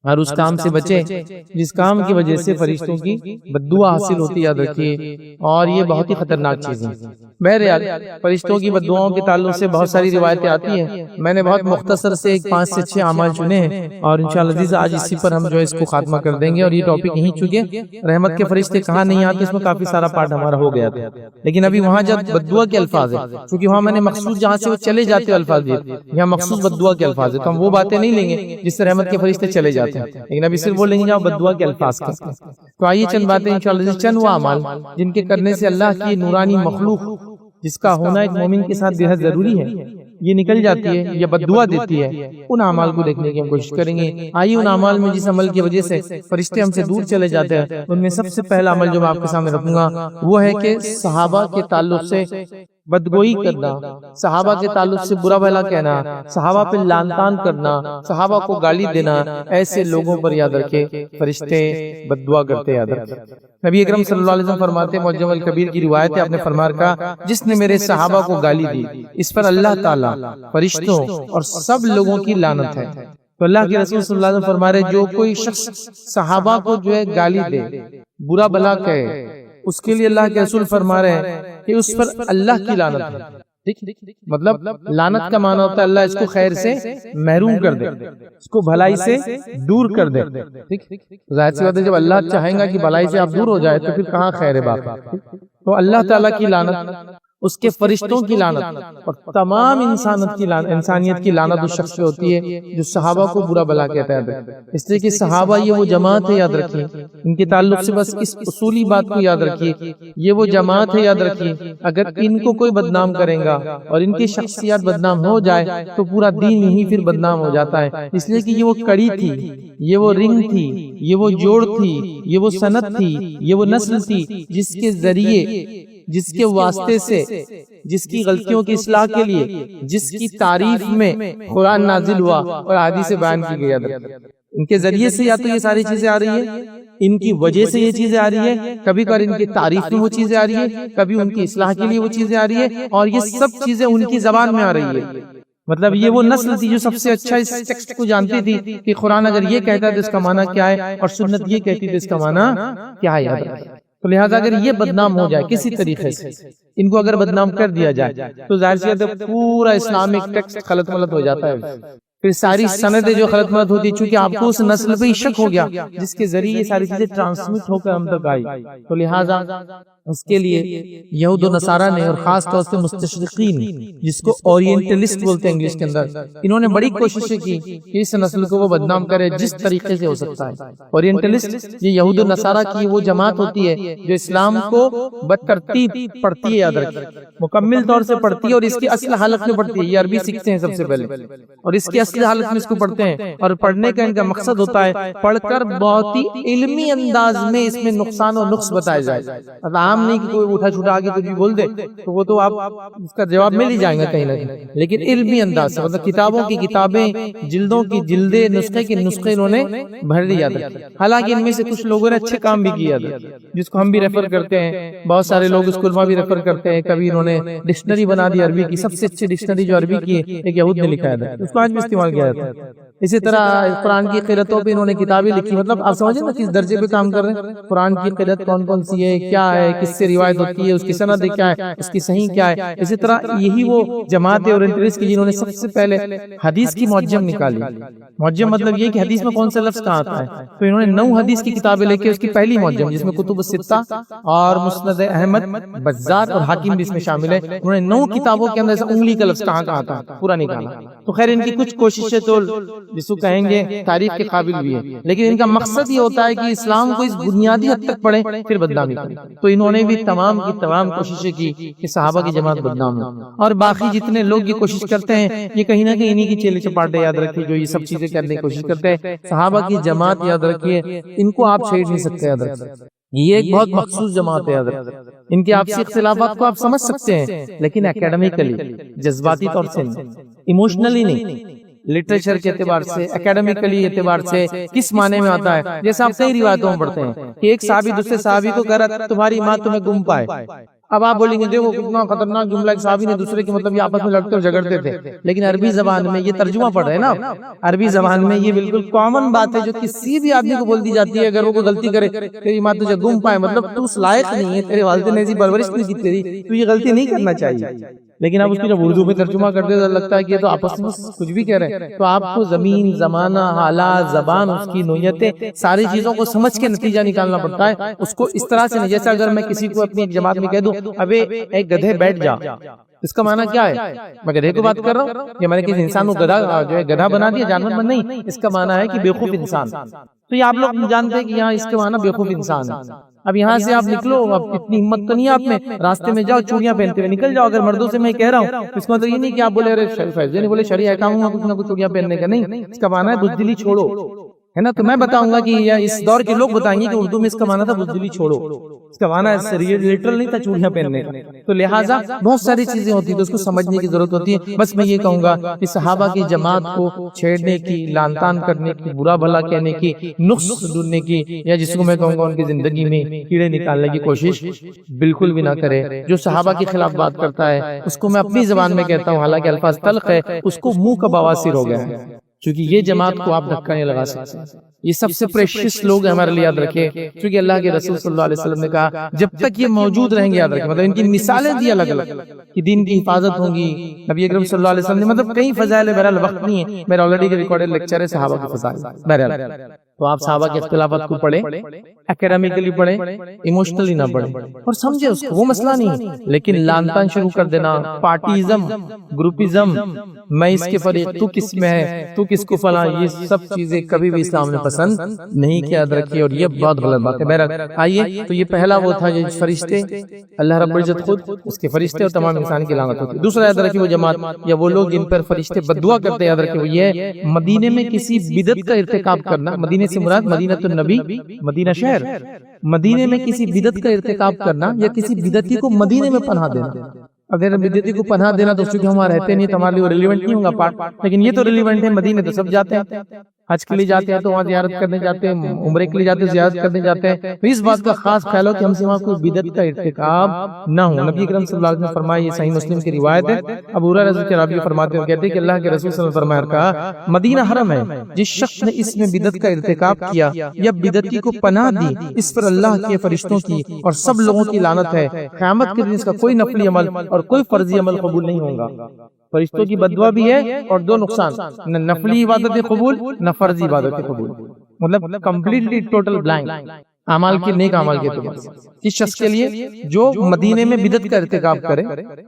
اور اس کام سے بچے جس کام کی وجہ سے فرشتوں کی بددعا حاصل ہوتی، یاد رکھیے، اور یہ بہت ہی خطرناک چیز ہے۔ بہرحال فرشتوں کی بددعاؤں کے تعلق سے بہت ساری روایتیں آتی ہیں، میں نے بہت مختصر سے 5 سے 6 اعمال چنے ہیں، اور انشاءاللہ عزیز آج اسی پر ہم جو ہے اس کو خاتمہ کر دیں گے۔ اور یہ ٹاپک یہیں چونکہ رحمت کے فرشتے کہاں نہیں آتے، اس میں کافی سارا پارٹ ہمارا ہو گیا تھا، لیکن ابھی وہاں جب بددعا کے الفاظ ہیں، کیونکہ وہاں میں نے مخصوص جہاں سے وہ چلے جاتے الفاظ دیے، یہاں مخصوص بددعا کے الفاظ ہیں، تو ہم وہ باتیں نہیں لیں گے جس سے رحمت کے فرشتے چلے جاتے ہیں، لیکن ابھی صرف وہ لیں گے جہاں بددعا کے الفاظ کا۔ تو آئیے چند باتیں انشاءاللہ چند وہ اعمال جن کے کرنے سے اللہ کی نورانی مخلوق جس کا ہونا ایک مومن کے ساتھ بے حد ضروری ہے یہ نکل جاتی ہے یا بددعا دیتی ہے، ان اعمال کو دیکھنے کی ہم کوشش کریں گے۔ آئیے ان اعمال میں جس عمل کی وجہ سے فرشتے ہم سے دور چلے جاتے ہیں، ان میں سب سے پہلا عمل جو میں آپ کے سامنے رکھوں گا وہ ہے کہ صحابہ کے تعلق سے بدگوئی کرنا، صحابہ کے تعلق سے برا بھلا کہنا، صحابہ پہ لعن طعن کرنا، صحابہ کو گالی دینا، ایسے لوگوں پر یاد رکھے فرشتے بددعا کرتے، یاد رکھے۔ نبی اکرم صلی اللہ علیہ وسلم فرماتے ہیں، معجم الکبیر کی روایت ہے، آپ نے فرمایا کہا جس نے میرے صحابہ کو گالی دی اس پر اللہ تعالیٰ، فرشتوں اور سب لوگوں کی لعنت ہے۔ تو اللہ کے رسول صلی اللہ علیہ وسلم فرما رہے جو کوئی شخص صحابہ کو جو ہے گالی دے، برا بھلا کہے، اس کے لیے اللہ کے رسول فرما رہے ہیں کہ اس پر اللہ کی لعنت ہے۔ مطلب لعنت کا معنی ہوتا ہے اللہ اس کو خیر سے محروم کر دے، اس کو بھلائی سے دور کر دے۔ ظاہر سی بات ہے جب اللہ چاہیں گا کہ بھلائی سے آپ دور ہو جائے تو پھر کہاں خیر ہے باقی۔ تو اللہ تعالیٰ کی لعنت، اس کے فرشتوں کی لعنت اور تمام انسانیت کی لعنت اس شخص پہ ہوتی ہے جو صحابہ کو برا بھلا کہتا ہے۔ اس لیے کہ صحابہ یہ وہ جماعت ہے، یاد رکھیے، ان کے تعلق سے بس اس اصولی بات کو یاد رکھیے، یہ وہ جماعت ہے، یاد رکھیے، اگر ان کو کوئی بدنام کرے گا اور ان کی شخصیات بدنام ہو جائے تو پورا دین ہی پھر بدنام ہو جاتا ہے۔ اس لیے کہ یہ وہ کڑی تھی، یہ وہ رنگ تھی، یہ وہ جوڑ تھی، یہ وہ سند تھی، یہ وہ نسل تھی جس کے ذریعے، جس کے واسطے سے، جس کی غلطیوں کی اصلاح کے لیے، جس کی تعریف میں قرآن نازل ہوا اور حدیث بیان کی گئی۔ ان کے ذریعے سے یا تو یہ ساری چیزیں آ رہی ہیں، ان کی وجہ سے یہ چیزیں آ رہی ہے، کبھی کبھار ان کی تعریف میں وہ چیزیں آ رہی ہے، کبھی ان کی اصلاح کے لیے وہ چیزیں آ رہی ہے، اور یہ سب چیزیں ان کی زبان میں آ رہی ہے۔ مطلب یہ وہ نسل تھی جو سب سے اچھا اس ٹیکسٹ کو جانتی تھی کہ قرآن اگر یہ کہتا ہے تو اس کا معنی کیا ہے، اور سنت یہ کہتی ہے تو اس کا معنی کیا ہے، یاد رکھیں۔ تو لہٰذا اگر یہ بدنام ہو جائے کسی طریقے سے، ان کو اگر بدنام کر دیا جائے تو ظاہر سی بات ہے پورا اسلامک ٹیکسٹ غلط ملت ہو جاتا ہے، پھر ساری سندیں جو غلط ملت ہوتی، چونکہ آپ کو اس نسل پہ ہی شک ہو گیا جس کے ذریعے یہ ساری چیزیں ٹرانسمٹ ہو کر ہم تک آئی، تو لہٰذا اس کے لیے یہود و نصارہ نے، اور خاص طور سے مستشرقین جس کو اورینٹلسٹ بولتے ہیں انگلش کے اندر، انہوں نے بڑی کوششیں کی کہ اس نسل کو وہ بدنام کرے جس طریقے سے ہو سکتا ہے۔ اورینٹلسٹ یہ یہود و نصارہ کی وہ جماعت ہوتی ہے جو اسلام کو بترتیب پڑھتی ہے، یاد رکھیں، مکمل طور سے پڑھتی ہے، اور اس کی اصل حالت میں پڑھتی ہے۔ یہ عربی سیکھتے ہیں سب سے پہلے اور اس کی اصل حالت میں اس کو پڑھتے ہیں، اور پڑھنے کا ان کا مقصد ہوتا ہے پڑھ کر بہت ہی علمی انداز میں اس میں نقصان و نقص بتائے جائے۔ عام نہیں کہ کوئی اٹھا چھوٹا آگے کچھ بھی بول دے تو وہ تو آپ اس کا جواب مل ہی جائیں گا کہیں نہ کہیں، لیکن علمی انداز سے، مطلب کتابوں کی کتابیں، جلدوں کی جلدیں، نسخے کے نسخے انہوں نے بھر دیا تھا۔ حالانکہ ان میں سے کچھ لوگوں نے اچھے کام بھی کیا تھا جس کو ہم بھی ریفر کرتے ہیں، بہت سارے لوگ اس کو علماء بھی ریفر کرتے ہیں۔ کبھی انہوں نے ڈکشنری بنا دی عربی کی، سب سے اچھی ڈکشنری جو عربی کی ایک یہود نے لکھا ہے، اس کو آج بھی استعمال کیا جاتا ہے۔ اسی طرح قرآن کی قرأتوں پہ انہوں نے کتابیں لکھی، مطلب آپ سمجھیں نا کس درجے پہ کام کر رہے ہیں۔ قرآن کی قرأت کون کون سی ہے، کیا ہے، کس سے روایت ہوتی ہے، اس کی سند کیا ہے، اس کی صحیح کیا ہے۔ اسی طرح یہی وہ جماعت اورینٹلسٹ کی جنہوں نے سب سے پہلے حدیث کی معجم نکالی۔ معجم مطلب یہ کہ حدیث میں کون سا لفظ کہاں آتا ہے، تو انہوں نے 9 حدیث کی کتابیں لے کے اس کی پہلی معجم، جس میں کتب الستہ اور مسند احمد، بزار اور حاکم بھی اس میں شامل ہے، انہوں نے 9 کتابوں کے اندر انگلی کا لفظ کہاں کہاں آتا ہے پورا نکالا۔ تو خیر ان کی کچھ کوششیں تو جس کو کہیں گے تعریف کے قابل بھی ہے، لیکن ان کا مقصد یہ ہوتا ہے کہ اسلام کو اس بنیادی حد تک پڑھیں پھر بدنامی کریں۔ تو انہوں نے بھی تمام کی تمام کوششیں کی کہ صحابہ کی جماعت بدنام ہو، اور باقی جتنے لوگ یہ کوشش کرتے ہیں یہ کہیں نہ کہیں انہی کی چیلے چپاٹے، یاد رکھیے، جو یہ سب چیزیں کرنے کی کوشش کرتے ہیں۔ صحابہ کی جماعت یاد رکھیے، ان کو آپ چھیڑ نہیں سکتے، یاد رکھیے، یہ ایک بہت مخصوص جماعت ہے، یاد رکھیے۔ ان کے آپسی اختلافات کو آپ سمجھ سکتے ہیں، لیکن اکیڈمیکلی، جذباتی طور سے نہیں، ایموشنلی نہیں، لٹریچر کے اعتبار سے، اکیڈمیکلی اعتبار سے کس معنی میں آتا ہے۔ جیسے آپ کئی روایتوں میں پڑھتے ہیں کہ ایک صحابی دوسرے صحابی کو کہہ رہا تمہاری ماں تمہیں گم پائے، اب آپ بولیں گے دیکھو کتنا خطرناک جملہ، ایک صحابی نے دوسرے کے مطلب یہ آپس میں لڑتے اور جھگڑتے تھے، لیکن عربی زبان میں یہ ترجمہ پڑھ رہے ہیں نا، عربی زبان میں یہ بالکل کامن بات ہے جو کسی بھی آدمی کو بول دی جاتی ہے، اگر وہ کوئی غلطی کرے تیری ماں تجھے گم پائے، مطلب تو اس لائق نہیں ہے، تیرے والدین نے ایسی پرورش نہیں کی تیری، تو یہ غلطی نہیں کرنا چاہیے. لیکن آپ اس کی جب اردو میں ترجمہ کرتے تو لگتا ہے کہ یہ تو آپس میں کچھ بھی کہہ رہے ہیں. تو آپ کو زمین، زمانہ، حالات، زبان، اس کی نوعیتیں، ساری چیزوں کو سمجھ کے نتیجہ نکالنا پڑتا ہے. اس کو اس طرح سے نہیں، جیسے اگر میں کسی کو اپنی ایک جماعت میں کہہ دوں ابے ایک گدھے بیٹھ جا، اس کا معنی کیا ہے؟ میں گدھے کو بات کر رہا ہوں یا میں نے کسی انسان کو گدھا بنا دیا، جانور میں نہیں. اس کا معنی ہے کہ بیوقوف انسان. تو یہ آپ لوگ جانتے ہیں کہ یہاں اس کے معنی بیوقوف انسان ہے. اب یہاں سے آپ نکلو، اب اتنی ہمت تو نہیں آپ میں، راستے میں جاؤ چوڑیاں پہنتے ہوئے نکل جاؤ. اگر مردوں سے میں کہہ رہا ہوں اس کا مطلب یہ نہیں کہ آپ بولے ارے فیضے نہیں بولے شرعی احکام ہوں کچھ نہ کچھ چوڑیاں پہننے کا، نہیں. اس کا معنی ہے بزدلی چھوڑو، ہے نا. تو میں بتاؤں گا کہ اس دور کے لوگ بتائیں گے کہ اردو میں اس کا معنی تھا بزدلی چھوڑو، اس کا معنی ہے لیٹرل نہیں تھا چوڑیاں پہننے کا. تو لہٰذا بہت ساری چیزیں ہوتی ہیں تو اس کو سمجھنے کی ضرورت ہوتی ہے. بس میں یہ کہوں گا کہ صحابہ کی جماعت کو چھیڑنے کی، لان تان کرنے کی، برا بھلا کہنے کی، نقص ڈھونڈنے کی، یا جس کو میں کہوں گا ان کی زندگی میں کیڑے نکالنے کی کوشش بالکل بھی نہ کرے. جو صحابہ کے خلاف بات کرتا ہے اس کو میں اپنی زبان میں کہتا ہوں، حالانکہ الفاظ تلخ ہے، اس کو منہ کا بواسیر ہو گیا ہے. کیونکہ یہ جماعت کو آپ دھکا نہیں لگا سکتے. یہ سب سے پریشیس لوگ ہیں ہمارے لیے، یاد رکھے. کیونکہ اللہ کے رسول صلی اللہ علیہ وسلم نے کہا جب تک یہ موجود رہیں گے، یاد رکھیں، مطلب ان کی مثالیں دی الگ الگ کہ دین کی حفاظت ہوگی. نبی اکرم صلی اللہ علیہ وسلم نے مطلب کئی فضائل، بہرحال وقت نہیں ہے، میرا آلریڈی ریکارڈڈ لیکچر ہے صحابہ کے فضائل. بہرحال تو آپ صحابہ کے اختلافات کو پڑھیں، اکیڈمیکلی پڑھیں، ایموشنلی نہ پڑھیں، اور سمجھے اس کو، وہ مسئلہ نہیں. لیکن لان تان شروع کر دینا، پارٹیزم، گروپزم، میں اس کے فریق، تو کس میں ہے، تو کس کو فلاں، یہ سب چیزیں کبھی بھی اسلام نے پسند نہیں کیا، یاد رکھیے. اور یہ بہت غلط بات ہے. بہرحال آئیے، تو یہ پہلا وہ تھا جو فرشتے، اللہ رب العزت خود، اس کے فرشتے اور تمام انسان کی لعنت ہوتی ہے. دوسرا یاد رکھیے وہ جماعت یا وہ لوگ جن پر فرشتے بددعا کرتے ہیں، یاد رکھیے وہ یہ مدینے میں کسی بدعت کا ارتکاب کرنا. مدینے سے مراد مدینہ النبی، مدینہ شہر، مدینے میں کسی بدعت کا ارتکاب کرنا یا کسی بدعتی کو مدینے میں پناہ دینا. اگر بدعتی کو پناہ دینا تو چونکہ ہم وہاں رہتے نہیں تو ہمارے لیے ریلیونٹ نہیں ہوگا پارٹ، لیکن یہ تو ریلیونٹ ہے. مدینے تو سب جاتے ہیں، حج کے لیے جاتے ہیں تو وہاں زیارت کرنے جاتے ہیں، عمرے کے لیے جاتے ہیں زیارت کرنے جاتے ہیں. تو اس بات کا خاص خیال ہو کہ ہم سے وہاں کوئی بدعت کا ارتکاب نہ ہو. نبی اکرم صلی اللہ علیہ وسلم نے فرمایا، یہ صحیح مسلم کی روایت ہے، ابو ہریرہ رضی اللہ عنہ فرماتے ہیں، کہتے ہیں کہ اللہ کے رسول صلی اللہ علیہ وسلم نے فرمایا مدینہ حرم ہے، جس شخص نے اس میں بدعت کا ارتکاب کیا یا بدعتی کو پناہ دی، اس پر اللہ کے فرشتوں کی اور سب لوگوں کی لعنت ہے. قیامت کے دن اس کا کوئی نفلی عمل اور کوئی فرضی عمل قبول نہیں ہوگا. فرشتوں کی بددعا بھی ہے اور دو نقصان، نہ نفلی عبادت قبول نہ فرضی عبادت قبول، مطلب کمپلیٹلی ٹوٹل بلینک اعمال کے، نیک اعمال کے اعتبار سے. اس شخص کے لیے جو مدینے میں بدعت کا ارتکاب کرے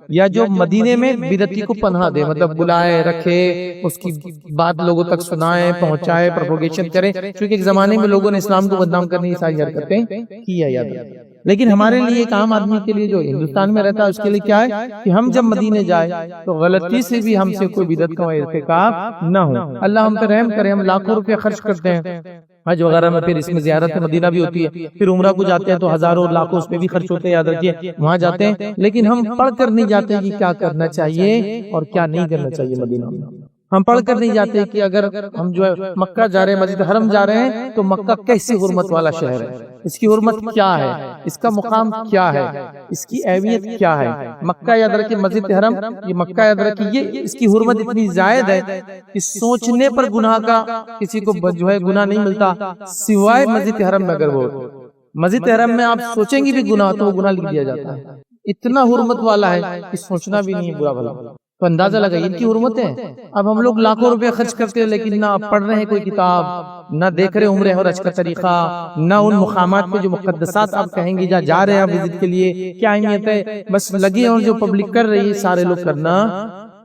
یا جو مدینے میں بدعتی کو پناہ دے، مطلب بلائے، رکھے، اس کی بات لوگوں تک سنائے، پہنچائے، پروپوگیشن کرے. چونکہ ایک زمانے میں لوگوں نے اسلام کو بدنام کرنے کی ساری حرکتیں کی ہے، یاد رکھیں. لیکن ہمارے لیے ایک عام آدمی کے لیے جو ہندوستان میں رہتا ہے اس کے لیے کیا ہے کہ ہم جب مدینے جائیں تو غلطی سے بھی ہم سے کوئی بدعت کا ارتکاب نہ ہو. اللہ ہم پہ رحم کرے. ہم لاکھوں روپے خرچ کرتے ہیں حج وغیرہ میں، پھر اس میں زیارت مدینہ بھی ہوتی ہے، پھر عمرہ کو جاتے ہیں تو ہزاروں لاکھوں اس پہ بھی خرچ ہوتے ہیں، یاد رکھیے. وہاں جاتے ہیں لیکن ہم پڑھ کر نہیں جاتے کہ کیا کرنا چاہیے اور کیا نہیں کرنا چاہیے مدینہ میں. ہم پڑھ کر نہیں جاتے کہ اگر ہم جو ہے مکہ جا رہے ہیں، مسجد حرم جا رہے ہیں، تو مکہ کیسی حرمت والا شہر ہے، اس کی حرمت کیا ہے، اس کا مقام کیا ہے، اس کی اہمیت کیا ہے. مکہ یاد رکھیے، مسجد حرم، یہ مکہ یاد رکھیے، یہ اس کی حرمت اتنی زائد ہے کہ سوچنے پر گناہ کا کسی کو جو ہے گناہ نہیں ملتا سوائے مسجد حرم میں. اگر وہ مسجد حرم میں آپ سوچیں گے بھی گناہ تو وہ گناہ لکھ دیا جاتا ہے. اتنا حرمت والا ہے کہ سوچنا بھی نہیں ہے برا بھلا. تو اندازہ لگائیے ان کی حرمتیں. اب ہم لوگ لاکھوں روپے خرچ کرتے ہیں لیکن نہ پڑھ رہے ہیں کوئی کتاب، نہ دیکھ رہے عمرے اور حج کا طریقہ، نہ ان مقامات پہ جو مقدسات آپ کہیں گے جہاں جا رہے ہیں آپ وزٹ کے لیے کیا اہمیت ہے. بس لگے اور جو پبلک کر رہی ہے سارے لوگ کرنا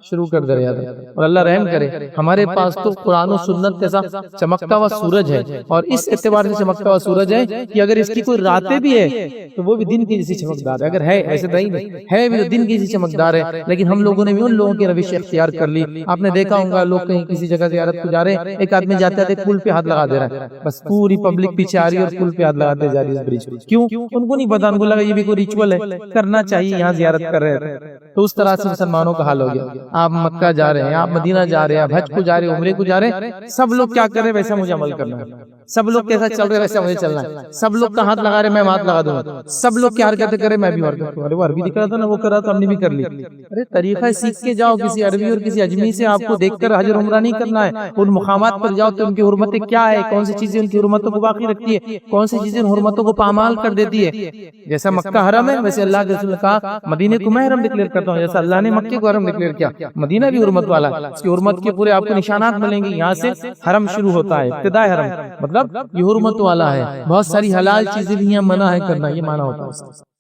شروع کر دے رہے ہیں. اور اللہ رحم کرے، ہمارے پاس تو قرآن و سنت جیسا چمکتا ہوا سورج ہے، اور اس اعتبار سے چمکتا ہوا سورج ہے کہ اگر اس کی کوئی راتیں بھی ہے تو وہ بھی دن کی جیسی چمکدار ہے. اگر ہے ایسے نہیں ہے بھی تو دن کی جیسی چمکدار ہے. لیکن ہم لوگوں نے بھی ان لوگوں کی روش اختیار کر لی. آپ نے دیکھا ہوگا لوگ کہیں کسی جگہ زیارت کو جا رہے ہیں، ایک آدمی جاتا ہے پل پہ ہاتھ لگا دے رہا ہے، بس پوری پبلک پیچھے آ رہی ہے اور پل پہ ہاتھ لگاتے جا رہی ہے. برج کیوں؟ ان کو نہیں پتا، ان کو لگا یہ بھی کوئی ریچول ہے، کرنا چاہیے، یہاں زیارت کر رہے ہیں. تو اس طرح سے مسلمانوں کا حال ہو گیا. آپ مکہ جا رہے ہیں، آپ مدینہ جا رہے ہیں، آپ حج کو جا رہے ہیں، عمرے کو جا رہے ہیں، سب لوگ کیا کر رہے ہیں ویسا مجھے عمل کرنا ہے. سب لوگ کیسا چل رہے ہیں ویسا مجھے چلنا ہے. سب لوگ کا ہاتھ لگا رہے ہیں، میں ہاتھ لگا دوں گا. سب لوگ کیا حرکتیں کرے میں بھی حرکت کروں. ارے وہ عربی دکھ رہا تھا نا، وہ کر رہا تھا، ہم نے بھی کر لی. ارے طریقہ سیکھ کے جاؤ کسی عربی اور کسی اجمی سے. آپ کو دیکھ کر حج اور عمرہ نہیں کرنا ہے. ان مقامات پر جاؤ تو ان کی حرمتیں کیا ہے، کون سی چیزیں ان کی حرمتوں کو باقی رکھتی ہے، کون سی چیزیں ان حرمتوں کو پامال کر دیتی ہے. جیسا مکہ حرم ہے ویسے اللہ کے رسول نے کہا مدینے کو میں حرم ڈکلیئر کرتا ہوں. جیسا اللہ نے مکے کو حرم ڈکلیئر کیا، مدینہ بھی حرمت والا ہے. اس کی حرمت کے پورے آپ کو نشانات ملیں گے. یہاں سے حرم شروع ہوتا ہے، ابتداء حرم مطلب یہ حرمت والا ہے. بہت ساری حلال چیزیں بھی یہاں منع ہے کرنا، یہ معنی ہوتا ہے.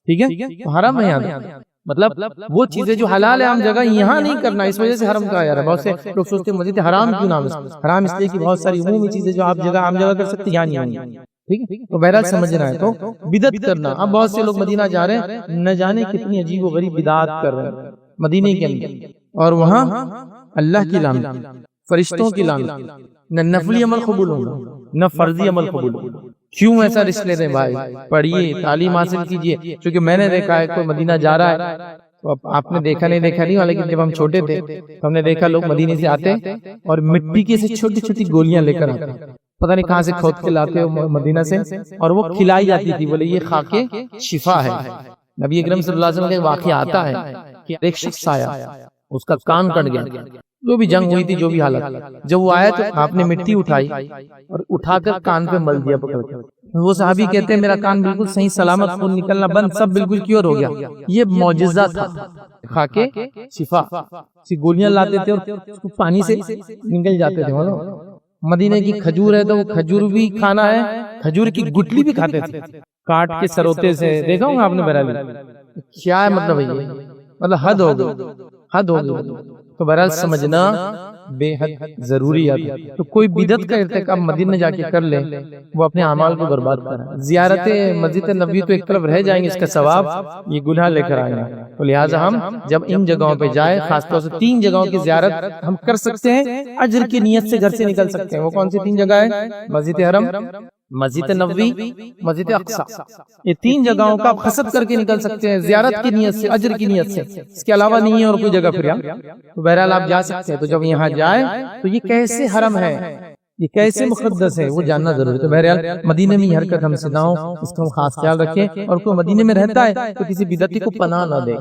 ٹھیک ہے، حرم ہے یہاں مطلب وہ چیزیں جو حلال ہے عام جگہ یہاں نہیں کرنا. اس وجہ سے حرم کہا جا رہا ہے. بہت سے لوگ سوچتے ہیں مسجد حرام کیوں نام ہے. حرام اس لیے کہ بہت ساری عمومی چیزیں جو آپ جگہ عام جگہ کر سکتے یہاں نہیں ہوں گی. ٹھیک ہے، تو بہرحال سمجھنا ہے. تو بدعت کرنا، اب بہت سے لوگ مدینہ جا رہے ہیں، نہ جانے کتنی عجیب و غریب بدعات کر رہے ہیں مدینے کے اندر. اور وہاں اللہ کی لعنت، فرشتوں کی لعنت، نہ نفلی عمل قبول ہوگا نہ فرضی عمل قبول ہوگا. کیوں ایسا رشک لیتے ہیں بھائی؟ پڑھیے، تعلیم حاصل کیجیے. چونکہ میں نے دیکھا ہے کوئی مدینہ جا رہا ہے، تو آپ نے دیکھا نہیں لیکن جب ہم چھوٹے تھے تو ہم نے دیکھا لوگ مدینے سے آتے اور مٹی کی سے چھوٹی چھوٹی گولیاں لے کر آتے، پتہ نہیں کہاں سے کھود کے لاتے ہو مدینہ سے، اور وہ کھلائی جاتی تھی. بولے یہ کھا کے شفا ہے. نبی اکرم صلی اللہ علیہ وسلم کا ایک واقعہ آتا ہے کہ ایک شخص آیا، اس کا کان کٹ گیا، جو بھی جنگ ہوئی تھی، جو بھی حالت. جب وہ آیا تو آپ نے مٹی اٹھائی اور اٹھا کر کان پہ مل دیا پکڑ کے. وہ صحابی کہتے ہیں میرا کان بالکل صحیح سلامت، خون نکلنا بند، سب بالکل کیور ہو گیا. یہ معجزہ تھا. کھا کے شفا. گولیاں لاتے تھے اور پانی سے نکل جاتے تھے. مدینے کی کھجور ہے تو وہ کھجور بھی کھانا ہے، کھجور کی گٹلی بھی کھاتے تھے کاٹ کے سروتے سے. دیکھا ہوں آپ نے بہرحال کیا ہے مطلب ہے، یہ مطلب حد ہو گئی، حد ہو گئی. تو بہرحال سمجھنا بے حد ضروری ہے. تو کوئی بدعت کا ارتکاب مدینہ جا کے کر لے، وہ اپنے اعمال کو برباد کر رہا ہے. زیارت مسجد نبوی تو ایک طرف رہ جائیں گے، اس کا ثواب یہ گناہ لے کر آئیں گے. تو لہٰذا ہم جب ان جگہوں پہ جائیں، خاص طور سے 3 جگہوں کی زیارت ہم کر سکتے ہیں، اجر کی نیت سے گھر سے نکل سکتے ہیں. وہ کون سی 3 جگہ ہے؟ مسجد حرم، مسجد نبوی، مسجد اقصی. یہ 3 جگہوں کا آپ قصد کر کے نکل سکتے ہیں زیارت کی نیت سے، اجر کی نیت سے. اس کے علاوہ نہیں ہے اور کوئی جگہ پھر. تو بہرحال آپ جا سکتے ہیں. تو جب یہاں جائیں تو یہ کیسے حرم ہے، یہ کیسے مقدس ہے، وہ جاننا ضروری ہے. تو بہرحال مدینے میں یہ حرکت ہم سے نہ ہو، اس کا ہم خاص خیال رکھیں. اور کوئی مدینے میں رہتا ہے تو کسی بدعتی کو پناہ نہ دے.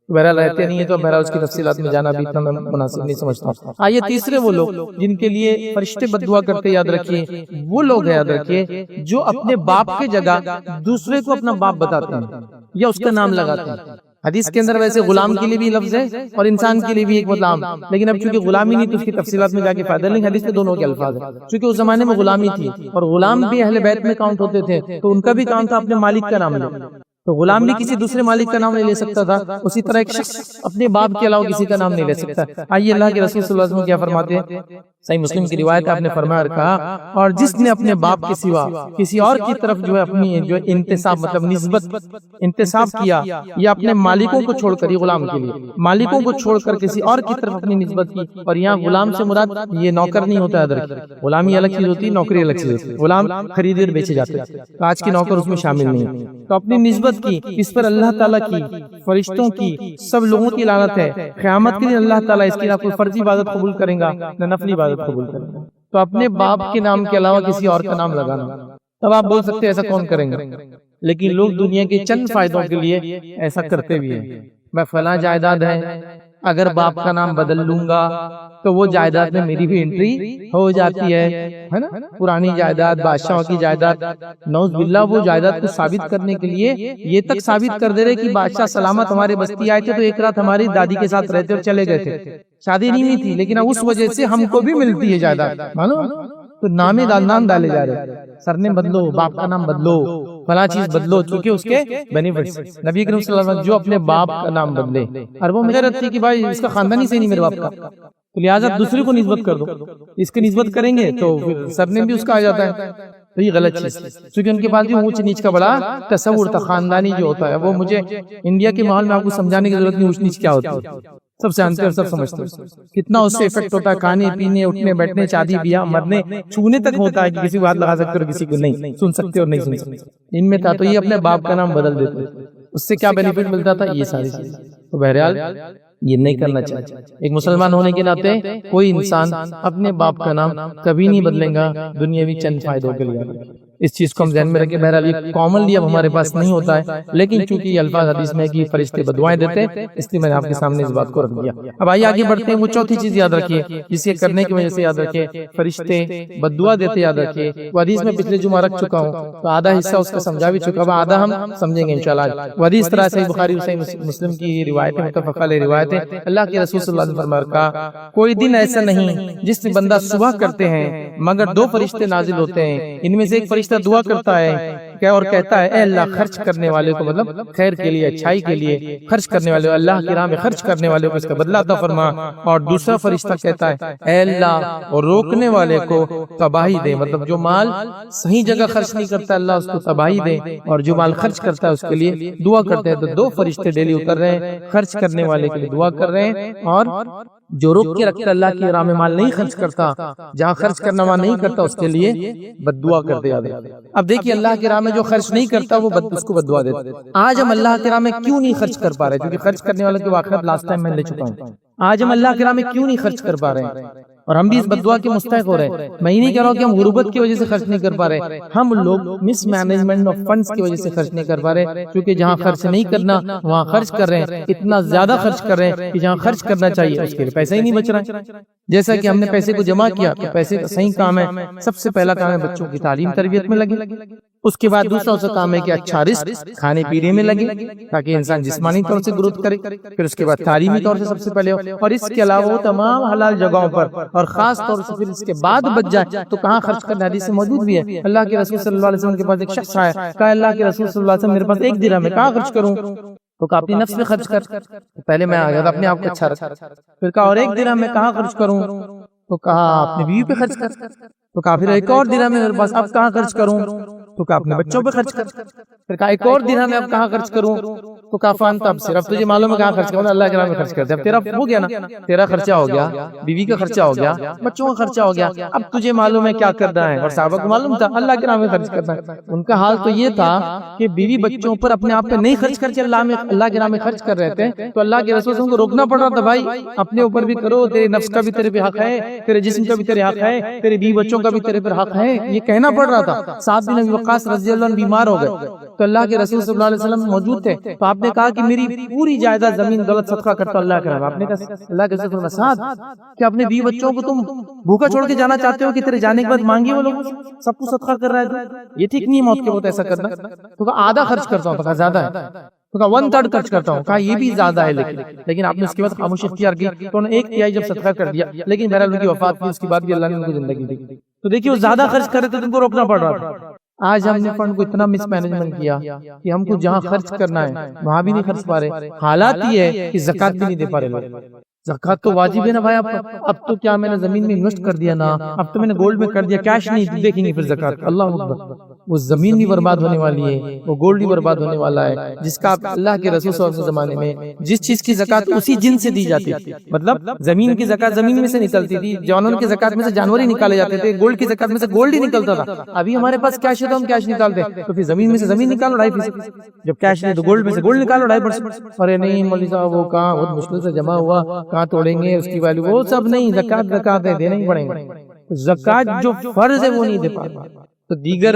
بہرحال رہتے نہیں ہے تو بہرحال اس کی تفصیلات میں جانا بھی اتنا مناسب نہیں سمجھتا. آئیے تیسرے وہ لوگ جن کے لیے فرشتے بد دعا کرتے، یاد رکھیے وہ لوگ یاد رکھیے جو اپنے باپ کے جگہ دوسرے کو اپنا باپ بتاتے ہیں یا اس کا نام لگاتے ہیں. حدیث کے اندر ویسے غلام کے لیے بھی لفظ ہے اور انسان کے لیے بھی ایک غلام، لیکن اب چونکہ غلامی نہیں تو اس کی تفصیلات میں جا کے فائدہ نہیں. حدیث میں دونوں کے الفاظ ہیں. چونکہ اس زمانے میں غلامی تھی اور غلام بھی اہل بیت میں کاؤنٹ ہوتے تھے، تو ان کا بھی کام تھا اپنے مالک کا نام لے. تو غلام بھی کسی دوسرے مالک کا نام نہیں لے سکتا تھا، اسی طرح ایک شخص اپنے باپ کے علاوہ کسی کا نام نہیں لے سکتا. آئیے اللہ کے رسول صلی اللہ علیہ وسلم کیا فرماتے ہیں؟ صحیح مسلم کی روایت آپ نے فرمایا اور کہا، اور جس نے اپنے باپ کے سوا کسی اور کی طرف جو ہے اپنی جو انتساب مطلب نسبت انتساب کیا، یا اپنے مالکوں کو چھوڑ کر، یہ غلام کے لیے مالکوں کو چھوڑ کر کسی اور کی طرف اپنی نسبت کی. اور یہاں غلام سے مراد یہ نوکر نہیں ہوتا ہے. غلامی الگ چیز ہوتی ہے، نوکری الگ چیز ہوتی ہے. غلام خریدے اور بیچے جاتے ہیں، آج کے نوکر اس میں شامل نہیں. تو اپنی نسبت کی، اس پر اللہ تعالیٰ کی، فرشتوں کی، سب لوگوں کی لعنت ہے. قیامت کے دن اللہ تعالیٰ اس کی نہ کوئی فرضی عبادت قبول کرے گا نہ نفلی عبادت قبول کرے گا. تو اپنے باپ کے نام کے علاوہ کسی اور کا نام لگانا. تب آپ بول سکتے ہیں ایسا کون کریں گے، لیکن لوگ دنیا کے چند فائدوں کے لیے ایسا کرتے بھی ہیں. میں فلاں جائیداد ہے، اگر باپ کا نام بدل لوں گا تو وہ جائیداد میں میری بھی انٹری ہو جاتی ہے نا. پرانی جائیداد، بادشاہوں کی جائیداد، نعوذ باللہ وہ جائیداد کو ثابت کرنے کے لیے یہ تک ثابت کر دے رہے کہ بادشاہ سلامت ہمارے بستی آئے تھے تو ایک رات ہماری دادی کے ساتھ رہتے اور چلے گئے تھے. شادی نہیں ہوئی تھی لیکن اس وجہ سے ہم کو بھی ملتی ہے جائیداد. معلوم؟ تو نام ڈالے جا رہے، سرنیم بدلو، باپ کا نام بدلو، فلاں چیز بدلو، چونکہ اس کے بینیفٹس. نبی کریم صلی اللہ علیہ وسلم جو اپنے باپ کا نام بدلے، عربوں میں غیرت تھی کہ بھائی اس کا خاندانی سے نہیں میرے باپ کا، تو لہٰذا دوسرے کو نسبت کر دو. اس کی نسبت کریں گے تو سرنیم بھی اس کا آ جاتا ہے. تو یہ غلط چیز، کیونکہ ان کے پاس بھی اونچ نیچ کا بڑا تصور تھا. خاندانی جو ہوتا ہے وہ مجھے انڈیا کے ماحول میں آپ کو سمجھانے کی ضرورت نہیں اونچ نیچ کیا ہوتی ہے، سب جانتے ہیں اور سب سمجھتے ہیں. کتنا اس سے افیکٹ ہوتا ہے، کھانے پینے، اٹھنے بیٹھنے، شادی بیاہ، مرنے چھونے تک ہوتا ہے کہ کسی کو ہاتھ لگا سکتے اور کسی کو نہیں، سن سکتے اور نہیں سن سکتے. ان میں تھا تو یہ اپنے باپ کا نام بدل دیتے. اس سے کیا بینیفٹ ملتا تھا، یہ ساری چیزیں. تو بہرحال یہ نہیں کرنا چاہیے. ایک مسلمان ہونے کے ناطے کوئی انسان اپنے باپ کا نام کبھی نہیں بدلے گا دنیاوی چند فائدوں کے لیے. اس چیز کو ہم ذہن میں رکھیں. بہرحال یہ کامنلی اب ہمارے پاس نہیں ہوتا ہے، لیکن چونکہ یہ الفاظ حدیث میں کہ فرشتے بددعائیں دیتے ہیں، اس لیے میں نے آپ کے سامنے اس بات کو رکھ دیا. اب آئیے آگے بڑھتے ہیں. وہ چوتھی چیز یاد رکھیے جسے کرنے کی وجہ سے یاد رکھیے فرشتے بددعا دیتے یاد رکھیے. وہ حدیث میں پچھلے جمعہ رکھ چکا ہوں، تو آدھا حصہ اس کا سمجھا بھی چکا ہوں، آدھا ہم سمجھیں گے انشاءاللہ. وہ حدیث طرح سے بخاری مسلم کی روایتیں متفق علیہ روایتیں. اللہ کے رسول صلی اللہ علیہ وسلم فرمایا کوئی دن ایسا نہیں جس میں بندہ صبح کرتے ہیں مگر 2 فرشتے نازل ہوتے ہیں. ان میں سے ایک فرشتہ دعا کرتا ہے اور کہتا ہے اے اللہ خرچ کرنے والے کو، مطلب خیر کے لیے اچھائی کے لیے خرچ کرنے والے، اللہ کی راہ میں خرچ کرنے والے کو اس کا بدلہ عطا فرما. اور دوسرا فرشتہ کہتا ہے اے اللہ اور روکنے والے کو تباہی دے، مطلب جو مال صحیح جگہ خرچ نہیں کرتا اللہ اس کو تباہی دے، اور جو مال خرچ کرتا ہے اس کے لیے دعا کرتے ہیں. تو 2 فرشتے ڈیلی اتر رہے ہیں، خرچ کرنے والے کے لیے دعا کر رہے ہیں، اور جو روک کے رکھتا اللہ کی راہ میں مال نہیں خرچ کرتا، جہاں خرچ کرنا وہاں نہیں کرتا، اس کے لیے بددعا کرتے جاتے. اب دیکھیے اللہ کی راہ میں جو خرچ نہیں کرتا وہ اس کو بددعا دیتے. آج ہم اللہ کی راہ میں کیوں نہیں خرچ کر پا رہے؟ کیونکہ خرچ کرنے والے کے واقعات لاسٹ ٹائم میں لے چکا ہوں. آج ہم اللہ کی راہ میں کیوں نہیں خرچ کر پا رہے ہیں؟ اور ہم بھی اس بددعا کے مستحق ہو رہے ہیں. میں یہ نہیں کہہ رہا ہوں کہ ہم غربت کی وجہ سے خرچ نہیں کر پا رہے، ہم لوگ مس مینجمنٹ آف فنڈز کی وجہ سے خرچ نہیں کر پا رہے، کیونکہ جہاں خرچ نہیں کرنا وہاں خرچ کر رہے ہیں، اتنا زیادہ خرچ کر رہے ہیں کہ جہاں خرچ کرنا چاہیے اس کے لیے پیسہ ہی نہیں بچ رہا ہے. جیسا کہ ہم نے پیسے کو جمع کیا تو پیسے کا صحیح کام ہے، سب سے پہلا کام ہے بچوں کی تعلیم تربیت میں لگے. اس کے بعد دوسرا اس کا کام ہے کہ اچھا رزق کھانے پینے میں لگے تاکہ انسان جسمانی طور سے گروتھ کرے. پھر اس کے بعد تعلیمی طور سے سب سے پہلے ہو، اور اس کے علاوہ وہ تمام حلال جگہوں پر، اور خاص طور سے پھر اس کے بعد بچ جائے تو کہاں خرچ کرنا. حدیث میں موجود بھی ہے اللہ کے رسول صلی اللہ علیہ وسلم کے پاس ایک شخص آیا، کہا اللہ کے رسول صلی اللہ علیہ وسلم میرے پاس 1 درہم ہے، کہاں خرچ کروں؟ تو کہا اپنی نفس میں خرچ کر. پہلے میں آ گیا اپنے آپ کو اچھا رکھ. پھر کہا اور 1 درہم میں کہاں خرچ کروں؟ تو کہا اپنی بیوی پہ خرچ کر. تو کہا پھر 1 اور درہم ہے میرے پاس، اب کہاں خرچ کروں؟ تو کہا اپنے بچوں پہ خرچ کر. پھر کہا 1 اور درہم میں اب کہاں خرچ کروں؟ تو کہا فانت اب صرف تجھے معلوم ہے کہاں خرچ کرنا، اللہ کے راہ میں خرچ کرتے. اب تیرا ہو گیا نا، تیرا خرچہ ہو گیا، بیوی کا خرچہ ہو گیا، بچوں کا خرچہ ہو گیا، اب تجھے معلوم ہے کیا کرنا ہے. اور صحابہ کو معلوم تھا اللہ کے راہ میں خرچ کرنا ہے. ان کا حال تو یہ تھا کہ بیوی بچوں پر اپنے آپ پہ نہیں خرچ کر کے اللہ کے راہ میں خرچ کر رہے تھے. تو اللہ کے رسول کو روکنا پڑ رہا تھا بھائی اپنے اوپر بھی کرو، تیرے نفس کا بھی تیرے پہ حق ہے، تیرے جسم کا بھی تیرے حق ہے، تیرے بیوی بچوں کا بھی تیرے پر حق ہے، یہ کہنا پڑ رہا تھا. سعد بن ابی وقاص رضی اللہ عنہ بیمار ہو گئے تو اللہ کے رسول صلی اللہ علیہ وسلم موجود تھے. تو آپ نے کہا کہ میری پوری جائیداد زمین دولت صدقہ کرتا اللہ کے راہ. آپ نے کہا اللہ کے رسول سعد کہ اپنے بیوی بچوں کو تم بھوکا چھوڑ کے جانا چاہتے ہو کہ تیرے جانے کے بعد مانگی وہ لوگ سب کو صدقہ کر رہا ہے؟ یہ ٹھیک نہیں ہے موت کے وقت ایسا کرنا. تو کہا آدھا خرچ کرتا ہوں. تو کہا زیادہ ہے. تو کہا 1/3 خرچ کرتا ہوں. کہا یہ بھی زیادہ ہے، لیکن آپ نے اس کے بعد خاموشی اختیار کی تو انہوں نے 1/3 جب صدقہ کر دیا. لیکن بہرحال ان کی وفات کی، اس کے بعد بھی اللہ نے ان کو زندگی دی. تو دیکھیے وہ زیادہ خرچ کرے تو تم کو روکنا پڑ رہا تھا. آج ہم نے فنڈ کو اتنا مس مینجمنٹ کیا کہ ہم کو جہاں خرچ کرنا ہے وہاں بھی نہیں خرچ پا رہے. حالات یہ ہے کہ زکوٰۃ بھی نہیں دے پا رہے لوگ. زکوٰۃ تو واجب ہے نا بھائی. اب تو کیا میں نے زمین میں انویسٹ کر دیا نا، اب تو میں نے گولڈ میں کر دیا، کیش نہیں دیکھیں گے پھر زکوٰۃ. اللہ اکبر. وہ زمین بھی برباد ہونے والی ہے، وہ گولڈ بھی برباد ہونے والا ہے، جس کا اللہ کے رسول صلی اللہ علیہ وسلم زمانے میں جس چیز کی زکوٰۃ اسی جن سے دی جاتی تھی. مطلب زمین کی زکوٰۃ زمین میں سے نکلتی تھی، جانور کی زکوٰۃ میں سے جانور ہی نکالے جاتے تھے، گولڈ کی زکوٰۃ میں سے گولڈ ہی نکلتا تھا. ابھی ہمارے پاس کیش ہے تو ہم کیش نکالتے ہیں، تو پھر زمین میں سے زمین نکالو 2.5%. جب کیش نہیں تو گولڈ میں سے گولڈ نکالو 2.5%. ارے نہیں مولوی صاحب وہ کہاں بہت مشکل سے جمع ہوا، کہاں توڑیں گے اس کی ویلیو؟ وہ سب نہیں، زکوٰۃ ہے، دینا ہی پڑیں گے. زکوٰۃ جو فرض ہے وہ نہیں دے پا رہا تو دیگر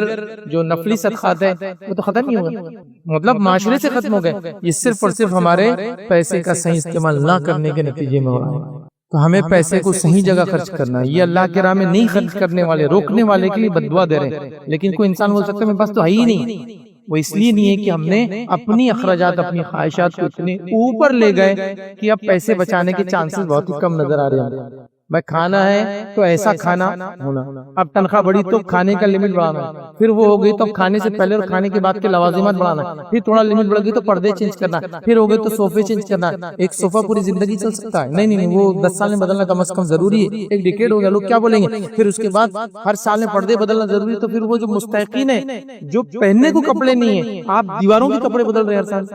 جو نفلی صدقات ہیں وہ تو ختم ہی ہو گئے، مطلب معاشرے سے ختم ہو گئے. یہ صرف اور صرف ہمارے پیسے کا صحیح استعمال نہ کرنے کے نتیجے میں ہو رہا ہے. تو ہمیں پیسے کو صحیح جگہ خرچ کرنا ہے. یہ اللہ کے راہ میں نہیں خرچ کرنے والے، روکنے والے کے لیے بددعا دے رہے ہیں. لیکن کوئی انسان بول سکتا ہے میرے پاس تو ہے ہی نہیں. وہ اس لیے نہیں ہے کہ ہم نے اپنی اخراجات، اپنی خواہشات کو اتنے اوپر لے گئے کہ اب پیسے بچانے کے چانسز بہت ہی کم نظر آ رہے ہیں. بھائی کھانا ہے تو ایسا کھانا ہونا، اب تنخواہ بڑھی تو کھانے کا لمٹ بڑھانا، پھر وہ ہو گئی تو کھانے سے پہلے اور کھانے کے بعد کے لوازمات بڑھانا، پھر تھوڑا لمٹ بڑھ گئی تو پردے چینج کرنا، پھر ہو گئی تو صوفے چینج کرنا. ایک صوفہ پوری زندگی چل سکتا ہے؟ نہیں، وہ 10 سال میں بدلنا کم از کم ضروری ہے. ایک ڈیکیڈ ہو گیا، لوگ کیا بولیں گے؟ پھر اس کے بعد ہر سال میں پردے بدلنا ضروری ہے. تو پھر وہ جو مستحقین ہیں جو پہننے کو کپڑے نہیں ہیں، آپ دیواروں کے کپڑے بدل رہے ہیں ہر سال،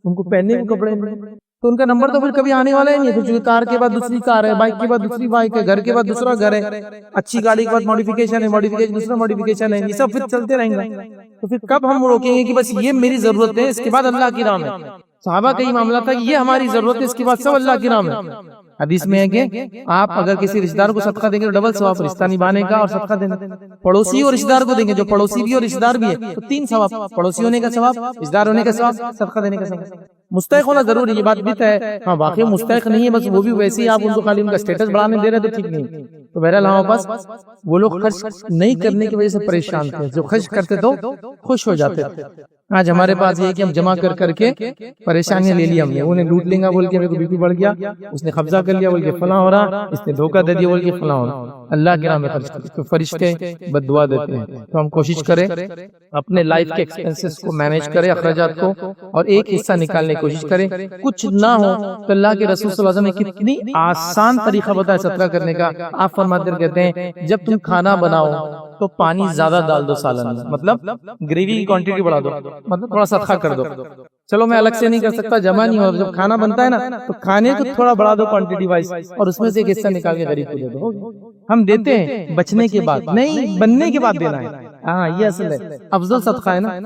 ان کو پہننے کو کپڑے نہیں. تو ان کا نمبر تو پھر کبھی آنے والا ہی نہیں ہے. پھر کار کے بعد دوسری کار ہے, بائک کے بعد دوسری بائک ہے, گھر کے بعد دوسرا گھر ہے, اچھی گاڑی کے بعد ماڈیفیکیشن ہے, ماڈیفیکیشن دوسرا ماڈیفیکیشن ہے, یہ سب پھر چلتے رہیں گے. تو پھر کب ہم روکیں گے کہ بس یہ میری ضرورت ہے, اس کے بعد اللہ کی راہ میں؟ صحابہ کا یہ معاملہ تھا کہ یہ ہماری ضرورت ہے, اس کے بعد سب اللہ کی راہ میں. حدیث میں ہے کہ آپ اگر کسی رشتہ دار کو صدقہ دیں گے تو ڈبل ثواب, رشتہ نبھانے کا اور صدقہ دینے. پڑوسی اور رشتہ دار کو دیں گے, جو پڑوسی بھی اور رشتہ دار بھی ہے, تو 3 ثواب, پڑوسی ہونے کا ثواب, رشتہ دار ہونے کا ثواب, صدقہ دینے کا ثواب. مستحق ہونا ضروری ہے, یہ بات بھی ہے. ہاں واقعی مستحق نہیں ہے, بس وہ بھی ویسے ہی آپ ان کو خالی ان کا اسٹیٹس بڑھانے دے رہے تو ٹھیک نہیں. تو بہرحال ہمارے پاس وہ لوگ خرچ نہیں کرنے کی وجہ سے پریشان تھے, جو خرچ کرتے تو خوش ہو جاتے تھے. آج ہمارے پاس یہ ہے کہ ہم جمع کر کے پریشانیاں لے لی ہم نے. انہیں لوٹ لیں گا بول کے میرے کو بی پی بڑھ گیا, اس نے قبضہ کر لیا بول کے فلاں ہو رہا, اس نے دھوکہ دے دیا بول کے فلاں ہو رہا. اللہ کے راہ میں خرچ کرتے تو فرشتے بد دعا دیتے ہیں. تو ہم کوشش کریں اپنے لائف کے ایکسپینسز کو مینیج کریں, اخراجات کو, اور ایک حصہ نکالنے کی کوشش کریں. کچھ نہ ہو تو اللہ کے رسول صلی اللہ علیہ وسلم نے کتنی آسان طریقہ بتایا صدقہ کرنے کا. آپ فرماتے ہیں, کہتے ہیں جب تم کھانا بناؤ تو پانی زیادہ ڈال دو سالن میں, مطلب گریوی کی کوانٹٹی بڑھا دو, مطلب تھوڑا صدقہ کر دو. چلو میں الگ سے نہیں کر سکتا, جمع نہیں ہو, جب کھانا بنتا ہے نا تو کھانے کو تھوڑا بڑھا دو کوانٹٹی وائز, اور اس میں سے ایک حصہ نکال کے غریب کو دے دو. ہم دیتے ہیں بچنے کے بعد, نہیں بننے کے بعد دینا ہے. ہاں یہ اصل ہے, افضل صدقہ ہے نا.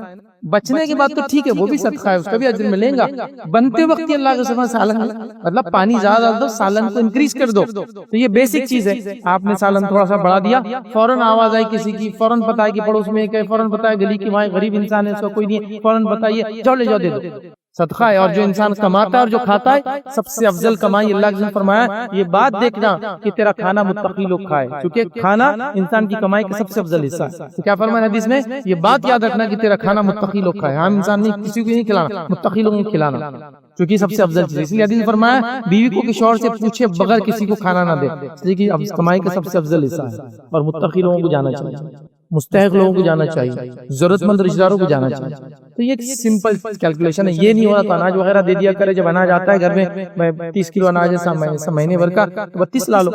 بچنے کے بعد تو ٹھیک ہے, وہ بھی صدقہ ہے, اس کا بھی اجر ملے گا. بنتے وقت اللہ کے سبحان سالن, مطلب پانی زیادہ ڈال دو, سالن کو انکریز کر دو. تو یہ بیسک چیز ہے. آپ نے سالن تھوڑا سا بڑھا دیا, فوراً آواز آئی کسی کی, فوراً پتا ہے کہ پڑوس میں ایک ہے, فوراً پتا ہے گلی کی وہاں غریب انسان ہے, اس کا کوئی نہیں, فوراً بتائیے, جاؤ لے جاؤ دے دو. صدقہ ہے. اور جو انسان کماتا ہے اور جو کھاتا ہے, سب سے افضل کمائی اللہ نے فرمایا, یہ بات دیکھنا کہ تیرا کھانا متقی لوگ کھائے, کیونکہ کھانا انسان کی کمائی کا سب سے افضل حصہ ہے. تو کیا فرمایا حدیث میں, یہ بات یاد رکھنا کہ تیرا کھانا متقی لوگ کھائے. عام انسان نہیں, کسی کو نہیں کھلانا, متقی لوگوں کو کھلانا, کیونکہ سب سے افضل چیز. اس لیے حدیث میں فرمایا بیوی کو کسی اور سے پوچھے بغیر کسی کو کھانا نہ دے, اس لیے کہ کمائی کا سب سے افضل حصہ ہے. اور متقی لوگوں کو جانا چاہیے, مستحق لوگوں کو جانا چاہیے, ضرورت مند رشتہ داروں کو جانا چاہیے. تو یہ ایک سمپل کیلکولیشن ہے. یہ نہیں ہو رہا تو اناج وغیرہ دے دیا کرے. جب اناج آتا ہے گھر میں 30 کلو اناج ہے مہینے بھر کا, 32 لا لو,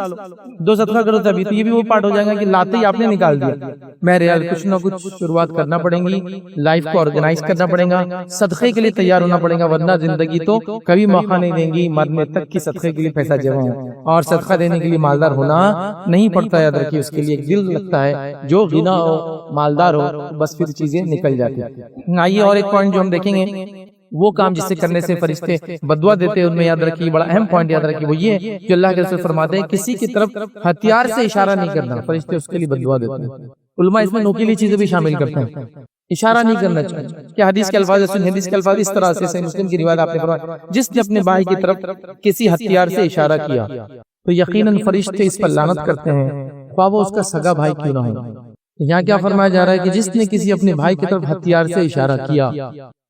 2 صدقہ کرو تبھی. تو یہ بھی وہ پارٹ ہو جائے گا کہ لاتے ہی آپ نے نکال دیا. بہرحال کچھ نہ کچھ شروعات کرنا پڑیں گی, لائف کو آرگنائز کرنا پڑے گا, صدقے کے لیے تیار ہونا پڑے گا, ورنہ زندگی تو کبھی موقع نہیں دیں گی مرنے تک کی صدقے کے لیے پیسہ جمع ہو. اور صدقہ دینے کے لیے مالدار ہونا نہیں پڑتا, یاد رکھیے. اس کے لیے ایک دل لگتا ہے, جو غنا ہو, مالدار ہو, بس پھر چیزیں نکل جاتی ہیں. آئیے اور ایک پوائنٹ جو ہم دیکھیں گے, وہ کام جس سے کرنے سے فرشتے بددعا دیتے ہیں, ان میں یاد رکھیے بڑا اہم پوائنٹ یاد رکھیے, وہ یہ ہے جو اللہ کے رسول فرماتے ہیں کسی کی طرف ہتھیار سے اشارہ نہیں کرنا, فرشتے اس کے لیے بددعا دیتے ہیں. علماء اس میں نوکیلی چیزیں بھی شامل کرتے ہیں, اشارہ نہیں کرنا چاہیے. کہ حدیث کے الفاظ سن, حدیث کے الفاظ اس طرح سے, صحیح مسلم کی روایت آپ نے فرمایا, جس نے اپنے بھائی کی طرف کسی ہتھیار سے اشارہ کیا تو یقیناً فرشتے اس پر لعنت کرتے ہیں, خواہ وہ اس کا سگا بھائی کیوں نہ ہو. یہاں کیا فرمایا جا رہا ہے کہ جس نے کسی اپنے بھائی کی طرف ہتھیار سے اشارہ کیا.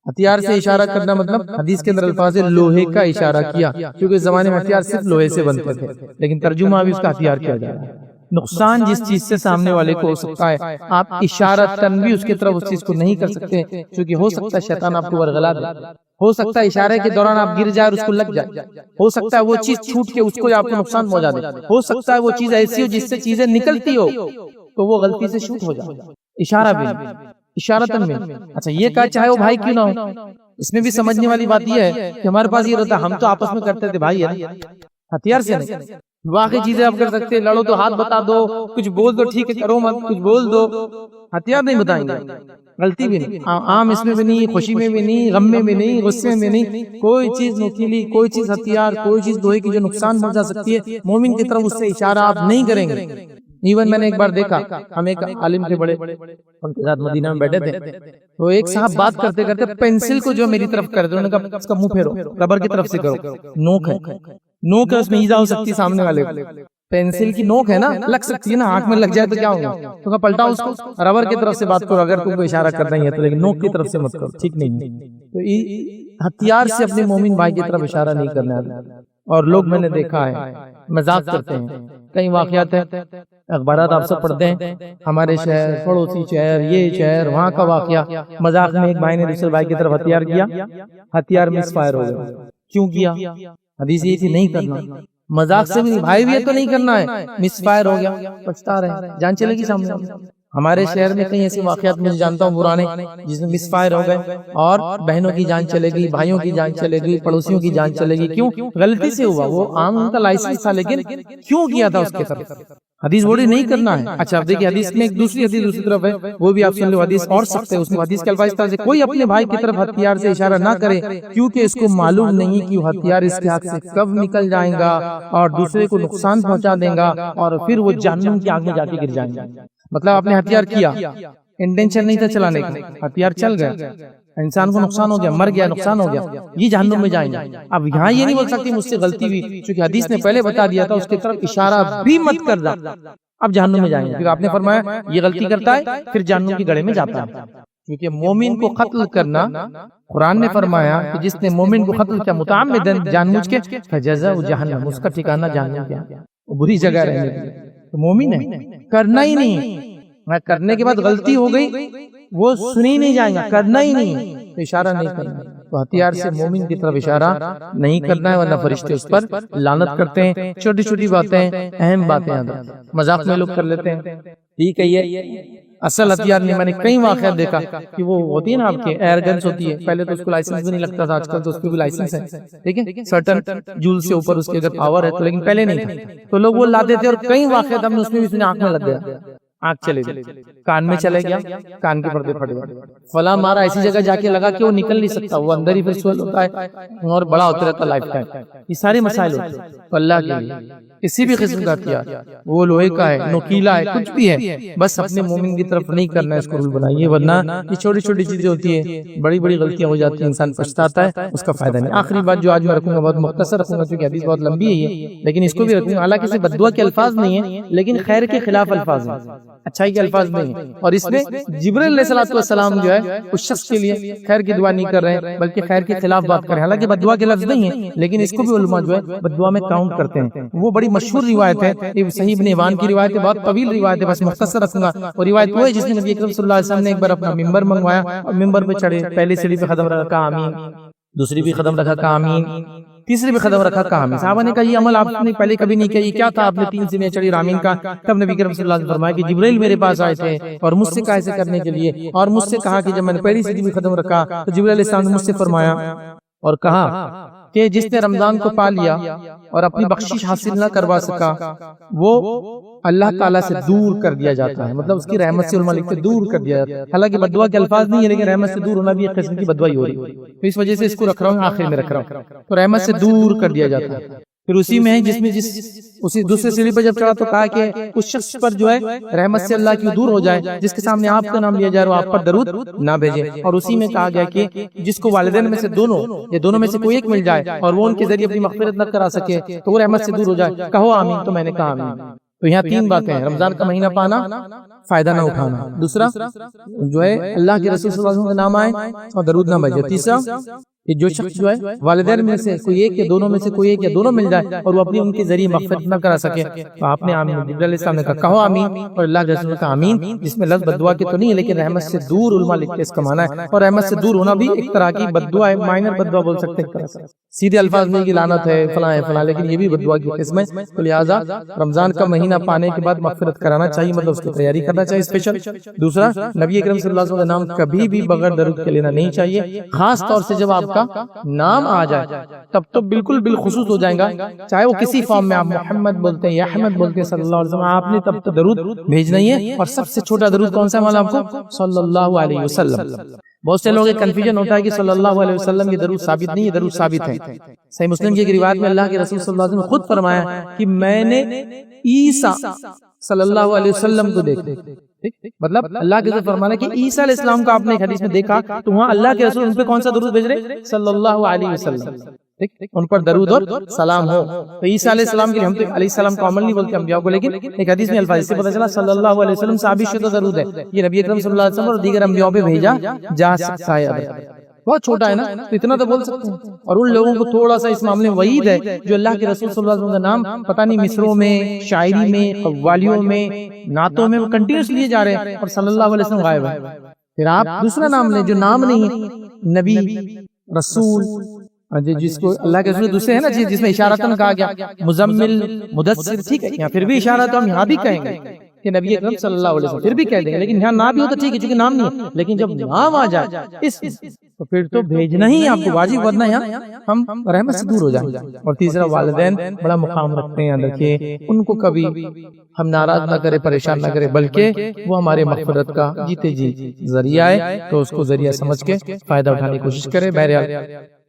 ہتھیار سے اشارہ کرنا مطلب حدیث کے اندر الفاظ لوہے کا اشارہ کیا, کیونکہ زمانے میں ہتھیار صرف لوہے سے بنتے تھے, لیکن ترجمہ بھی اس کا ہتھیار کیا جا رہا ہے. نقصان جس چیز سے سامنے والے کو ہو سکتا ہے, آپ اشارتاً بھی اس کی طرف اس چیز کو نہیں کر سکتے, کیونکہ ہو سکتا ہے شیطان آپ کو ورغلا دے, ہو سکتا ہے اشارے کے دوران آپ گر جائے اور اس کو لگ جائے, ہو سکتا ہے وہ چیز چھوٹ کے اس کو آپ کو نقصان پہنچا دے, ہو سکتا ہے وہ چیز ایسی ہو جس سے چیزیں نکلتی ہو تو وہ غلطی سے شوٹ ہو جائے. اشارہ بھی اشارتاً میں. اچھا یہ کہا چاہے وہ بھائی کیوں نہ ہو, اس میں بھی سمجھنے والی بات یہ ہے کہ ہمارے پاس یہ رہتا, ہم تو آپس میں کرتے تھے بھائی ہے, ہتھیار سے نہیں. واقعی چیزیں آپ کر سکتے, لڑو تو ہاتھ بتا دو, کچھ بول دو, ٹھیک ہے کرو مت, کچھ بول دو, ہتھیار نہیں بتائیں گے, غلطی بھی نہیں, عام اس میں بھی نہیں, خوشی میں بھی نہیں, غم میں بھی نہیں, غصے میں نہیں, کوئی چیز نوکیلی, کوئی چیز ہتھیار, کوئی چیز لوہے کی جو نقصان پہنچا سکتی ہے, مومن کی طرف اس سے اشارہ آپ نہیں کریں گے. ایون میں نے ایک بار دیکھا, ہم ایک عالم کے بڑے ان کے ساتھ مدینہ میں بیٹھے تھے, تو ایک صاحب بات کرتے کرتے پینسل کو جو میری طرف کر دے, انہوں نے کہا اس کا منہ پھیرو, ربر کی طرف سے کرو, نوک ہے, نوک ہے, اس میں ایزا ہو سکتی ہے سامنے والے کو. پینسل کی نوک ہے نا, لگ سکتی ہے نا, آنکھ میں لگ جائے تو کیا ہوگا, تو کہا پلٹا اس کو, ربر کی طرف سے بات کرو اگر تم کو اشارہ کرنا ہی ہے تو, لیکن نوک کی طرف سے مت کرو, ٹھیک نہیں ہے. تو ہتھیار سے اپنے مومن بھائی کی طرف اشارہ نہیں کرنا ہے. اور لوگ میں نے دیکھا ہے مذاق کرتے ہیں, کئی واقعات ہیں, اخبارات آپ سب پڑھتے ہیں, ہمارے شہر, پڑوسی شہر, یہ شہر, وہاں کا واقعہ. مذاق میں ایک بھائی نے دوسرے بھائی کی طرف ہتھیار کیا, ہتھیار مس فائر ہو گیا. کیوں کیا؟ حدیث یہ تھی نہیں کرنا, مذاق سے بھی نہیں, بھائی بھی ہے تو نہیں کرنا ہے, مس فائر ہو گیا, پچھتا رہے, جان چلے گی سامنے. ہمارے شہر میں کئی ایسے واقعات مجھے جانتا ہوں پرانے جس میں مس فائر ہو گئے اور بہنوں کی جان چلے گئی، بھائیوں کی جان چلے گئی، پڑوسیوں کی جان چلے گئی. کیوں؟ غلطی سے ہوا. وہ عام ان کا لائسنس تھا لیکن کیوں کیا تھا اس کے طرف؟ حدیث بولی نہیں کرنا ہے. اچھا اب دیکھیے حدیث میں ایک دوسری حدیث دوسری طرف ہے، وہ بھی آپ سن لو. حدیث اور سخت ہے. اس میں حدیث کے الفاظ تھا کوئی اپنے بھائی کی طرف ہتھیار سے اشارہ نہ کرے کیونکہ اس کو معلوم نہیں کہ وہ ہتھیار اس کے ہاتھ سے کب نکل جائے گا اور دوسرے کو نقصان پہنچا دے گا اور پھر وہ جہنم کی آگ میں جا کے گر جائیں گے. مطلب آپ نے ہتھیار کیا، انٹینشن نہیں تھا چلانے کا، ہتھیار چل گیا، انسان کو نقصان ہو گیا، مر گیا، نقصان ہو گیا، یہ جہنم میں جائیں گے. اب یہاں یہ نہیں بول سکتی مجھ سے غلطی ہوئی، چونکہ حدیث نے پہلے بتا دیا تھا اس کی طرف اشارہ بھی مت کرنا، اب جہنم میں جائیں گے. پھر آپ نے فرمایا یہ غلطی کرتا ہے پھر جہنم کی گڑھے میں جاتا ہے. کیونکہ مومن کو قتل کرنا، قرآن نے فرمایا کہ جس نے مومن کو قتل کیا متعمدن جان بوجھ کے فجزاء جہنم، اس کا ٹھکانہ جہنم کیا، وہ بری جگہ رہنے کی. تو مومن ہے کرنا ہی نہیں، کرنے کے بعد غلطی ہو گئی وہ سنی نہیں جائیں گا، کرنا ہی نہیں، تو اشارہ نہیں کرنا. تو ہتھیار سے مومن کی طرف اشارہ نہیں کرنا ہے ورنہ فرشتے اس پر لعنت کرتے ہیں. چھوٹی چھوٹی باتیں، اہم باتیں مذاق میں لوگ کر لیتے ہیں. ٹھیک ہے یہ اصل ہتھیار نہیں. میں نے کئی واقعات دیکھا کہ وہ ہوتی ہے نا آپ کے ایئر گنز ہوتی ہے، پہلے تو اس کو لائسنس بھی نہیں لگتا تھا، آج کل تو اس کو بھی لائسنس ہے. ٹھیک ہے سرٹن جول سے اوپر اس کے اگر پاور ہے تو، لیکن پہلے نہیں تھا. تو لوگ وہ لاتے تھے اور کئی واقعات ہم نے اس میں بھی سنے، آنکھ میں لگ گیا، آنکھ چلے گئی، کان میں چلے گیا، کان کے پردے پھٹ گئے، فلاں مارا ایسی جگہ جا کے لگا کہ وہ نکل نہیں سکتا، وہ اندر ہی پھر سوئل ہوتا ہے اور بڑا ہوتا رہتا لائف ٹائم. یہ سارے مسائل ہوتے ہیں. تو اللہ کے لیے کسی بھی قسم کا ہتھیار، وہ لوہے کا ہے، نوکیلا ہے، کچھ بھی ہے، بس اپنے مومن کی طرف نہیں کرنا ہے. اس کو رول بنائیے ورنہ یہ چھوٹی چھوٹی چیزیں ہوتی ہیں، بڑی بڑی غلطیاں ہو جاتی ہیں، انسان پچھتاتا ہے، اس کا فائدہ نہیں. آخری بات جو آج میں رکھوں گا بہت مختصر رکھوں گا کیونکہ حدیث بہت لمبی ہے یہ، لیکن اس کو بھی رکھوں گا. حالانکہ اسے بددعا کے الفاظ نہیں ہیں لیکن خیر کے خلاف الفاظ ہیں، اچھائی کے الفاظ نہیں ہیں. اور اس میں جبرائیل علیہ الصلوۃ والسلام جو ہے اس شخص کے لیے خیر کی دعا نہیں کر رہے ہیں بلکہ خیر کے خلاف بات کر رہے ہیں. حالانکہ بددعا کے لفظ نہیں ہیں لیکن اس کو بھی علماء جو ہے بددعا میں کاؤنٹ کرتے ہیں. وہ بڑی مشہور روایت ہے، یہ صحیح ابن حبان کی روایت ہے، بہت طویل روایت ہے، بس مختصر رکھوں گا. وہ روایت وہ ہے جس میں نبی اکرم صلی اللہ علیہ وسلم نے ایک بار اپنا ممبر منگوایا اور ممبر پہ چڑھے، پہلی سیڑھی پہ قدم رکھا آمین، دوسری بھی قدم رکھا کہا آمین، تیسری بھی قدم رکھا کہا آمین. صحابہ نے کہا یہ عمل آپ نے پہلے کبھی نہیں کیا، یہ کیا تھا؟ آپ نے 3 سیڑھیاں چڑھی آمین کا. تب نبی کریم صلی اللہ علیہ وسلم نے فرمایا کہ جبرائیل میرے پاس آئے تھے اور مجھ سے کہا ایسے کرنے کے لیے، اور مجھ سے کہا کہ جب میں نے پہلی سیڑھی بھی قدم رکھا تو جبرائیل علیہ السلام نے مجھ سے فرمایا اور کہا کہ جس نے رمضان کو پا لیا اور اپنی بخشش حاصل نہ کروا سکا وہ اللہ تعالیٰ سے دور کر دیا جاتا ہے. مطلب اس کی رحمت سے علماء لکھتے دور کر دیا جاتا ہے. حالانکہ بددعا کے الفاظ نہیں ہے لیکن رحمت سے دور ہونا بھی ایک قسم کی بددعا ہی ہو رہی ہے، تو اس وجہ سے اس کو رکھ رہا ہوں، آخر میں رکھ رہا ہوں. تو رحمت سے دور کر دیا جاتا ہے. پھر اسی میں ہے اسی دوسرے سیڑھی پر جب چڑھا تو کہا کہ اس شخص پر جو ہے رحمت سے اللہ کی دور ہو جائے جس کے سامنے آپ کا نام لیا جائے وہ آپ پر درود نہ بھیجے. اور اسی میں کہا گیا کہ جس کو والدین میں سے دونوں یا دونوں میں سے کوئی ایک مل جائے اور وہ ان کے ذریعے اپنی مغفرت نہ کرا سکے تو وہ رحمت سے دور ہو جائے. کہو آمین. تو میں نے کہا آمین. تو یہاں 3 باتیں ہیں: رمضان کا مہینہ پانا، فائدہ نہ اٹھانا، دوسرا جو ہے اللہ کے رسول صلی اللہ علیہ وسلم کا نام آئے اور درود نہ بھیجے، تیسرا کہ جو شخص جو ہے والدین میں سے کوئی ایک یا دونوں میں سے کوئی ایک یا دونوں مل جائے اور وہ اپنی ان کے ذریعے مغفرت نہ کرا سکے تو آپ نے آمین. جبرائیل علیہ السلام نے کہا کہو آمین، اور اللہ کے رسول کا آمین جس میں لفظ بددعا کے تو نہیں ہے لیکن رحمت سے دور علماء لکھتے اس کا معنی ہے. اور رحمت سے دور ہونا بھی ایک طرح کی بددعا ہے، مائنر بددعا بول سکتے ہیں، سیدھے الفاظ نہیں کہ لعنت ہے فلاں ہے فلاں، لیکن یہ بھی بددعا کی قسم ہے. تو لہٰذا رمضان کا مہینہ پانے کے بعد مغفرت کرانا چاہیے، مطلب اس کی تیاری کرنا چاہیے اسپیشل. دوسرا نبی اکرم صلی اللہ علیہ وسلم کا نام کبھی بھی بغیر درود کے لینا نہیں چاہیے، خاص طور سے جب آپ کا نام آ جائے تب تو بالکل بالخصوص ہو جائے گا، چاہے وہ کسی فارم میں آپ محمد بولتے ہیں یا احمد بولتے ہیں صلی اللہ علیہ وسلم، آپ نے تب تو درود بھیجنا ہی ہے. اور سب سے چھوٹا درود کون سا ہے معلوم آپ کو؟ صلی اللہ علیہ وسلم. بہت سے لوگ کنفیوژن ہوتا ہے کہ صلی اللہ علیہ وسلم یہ درود ثابت نہیں، یہ درود ثابت ہے. صحیح مسلم کی ایک روایت میں اللہ کے رسول صلی اللہ علیہ وسلم نے خود فرمایا کہ میں نے عیسیٰ صلی اللہ علیہ وسلم کو دیکھا. مطلب اللہ کے رسول فرمانا کہ عیسیٰ علیہ السلام کو آپ نے ایک حدیث میں دیکھا تو وہاں اللہ کے رسول ان پہ کون سا درود بھیج رہے؟ صلی اللہ علیہ وسلم. ان پر درود اور سلام ہو. تو عیسیٰ علیہ السلام کے لیے ہم تو علیہ السلام کا عمل نہیں بولتے انبیاء کو، لیکن ایک حدیث میں الفاظ سے پتہ چلا صلی اللہ علیہ وسلم ثابت شدہ درود ہے، یہ نبی اکرم صلی اللہ علیہ وسلم اور دیگر انبیاء پہ بھیجا جا سکتا ہے. بہت چھوٹا ہے نا، تو اتنا تو بول سکتے ہیں. اور ان لوگوں کو تھوڑا سا اس معاملے میں وعید ہے جو اللہ کے رسول صلی اللہ علیہ وسلم کا نام پتہ نہیں مصروں میں، شاعری میں، قوالیوں میں، نعتوں میں وہ کنٹینیوس لیے جا رہے ہیں اور صلی اللہ علیہ وسلم غائب ہے. پھر آپ دوسرا نام لیں جو نام نہیں ہے، نبی، رسول، جس کو اللہ کے رسول دوسرے ہیں نا جس میں اشارتاً کہا گیا مزمل، مدثر، ٹھیک ہے، یا پھر بھی اشارہ تو ہم یہاں بھی کہیں گے کہ نبی اکرم صلی اللہ علیہ وسلم، پھر بھی کہہ دیں گے، لیکن یہاں نہ بھی ہو تو ٹھیک ہے چونکہ نام نہیں ہے، لیکن جب نام آ جائے اس تو پھر تو بھیجنا ہی آپ کو واجب، ورنہ یہاں ہم رحمت سے دور ہو جائیں گے۔ اور تیسرا والدین بڑا مقام رکھتے ہیں، دیکھیے ان کو کبھی ہم ناراض نہ کرے، پریشان نہ کرے، بلکہ وہ ہمارے مغفرت کا جیتے جی ذریعہ ہے، تو اس کو ذریعہ سمجھ کے فائدہ اٹھانے کی کوشش کرے۔ بہرحال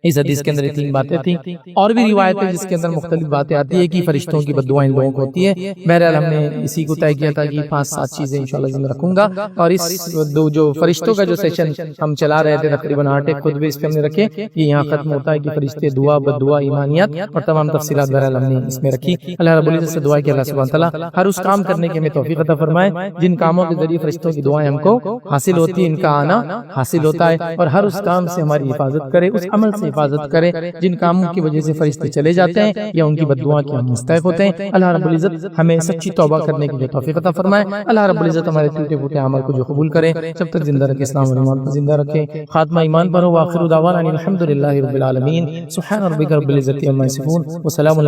اس حدیث کے اندر یہ 3 باتیں تھیں، اور بھی روایتیں جس کے اندر مختلف باتیں آتی ہے کہ فرشتوں کی بد دعائیں ان لوگوں کو ہوتی ہے۔ بہرحال ہم نے اسی کو طے کیا تھا کہ 5-7 چیزیں انشاءاللہ ذمہ رکھوں گا، اور اس جو فرشتوں کا جو سیشن ہم چلا رہے تھے تقریباً 8 خطبے اس پہ ہم نے رکھے، یہ یہاں ختم ہوتا ہے کہ فرشتے دعا، بد دعا، ایمانیات اور تمام تفصیلات بہرحال ہم نے اس میں رکھی۔ اللہ رب العزت سے دعا کہ اللہ سبحانہ تعالیٰ ہر اس کام کرنے کی ہمیں توفیق عطا فرمائے جن کاموں کے ذریعے فرشتوں کی دعائیں ہم کو حاصل ہوتی ہیں، ان کا آنا حاصل ہوتا ہے، اور ہر اس کام سے ہماری حفاظت کرے، اس عمل سے حفاظت کرے جن کاموں کی وجہ سے فرشتے چلے جاتے ہیں یا ان کی بد دعا کے ہم مستحق ہوتے ہیں۔ اللہ رب العزت ہمیں سچی توبہ کرنے کی توفیق عطا فرمائے۔ اللہ رب العزت ہمارے ٹوٹے پھوٹے اعمال کو جو قبول کرے، جب تک زندہ رکھے اسلام اور ایمان کو زندہ رکھے، خاتمہ ایمان پر ہو۔ وآخر دعوانا الحمد للہ رب العالمین۔ سبحان ربک رب العزت عما یصفون، وسلام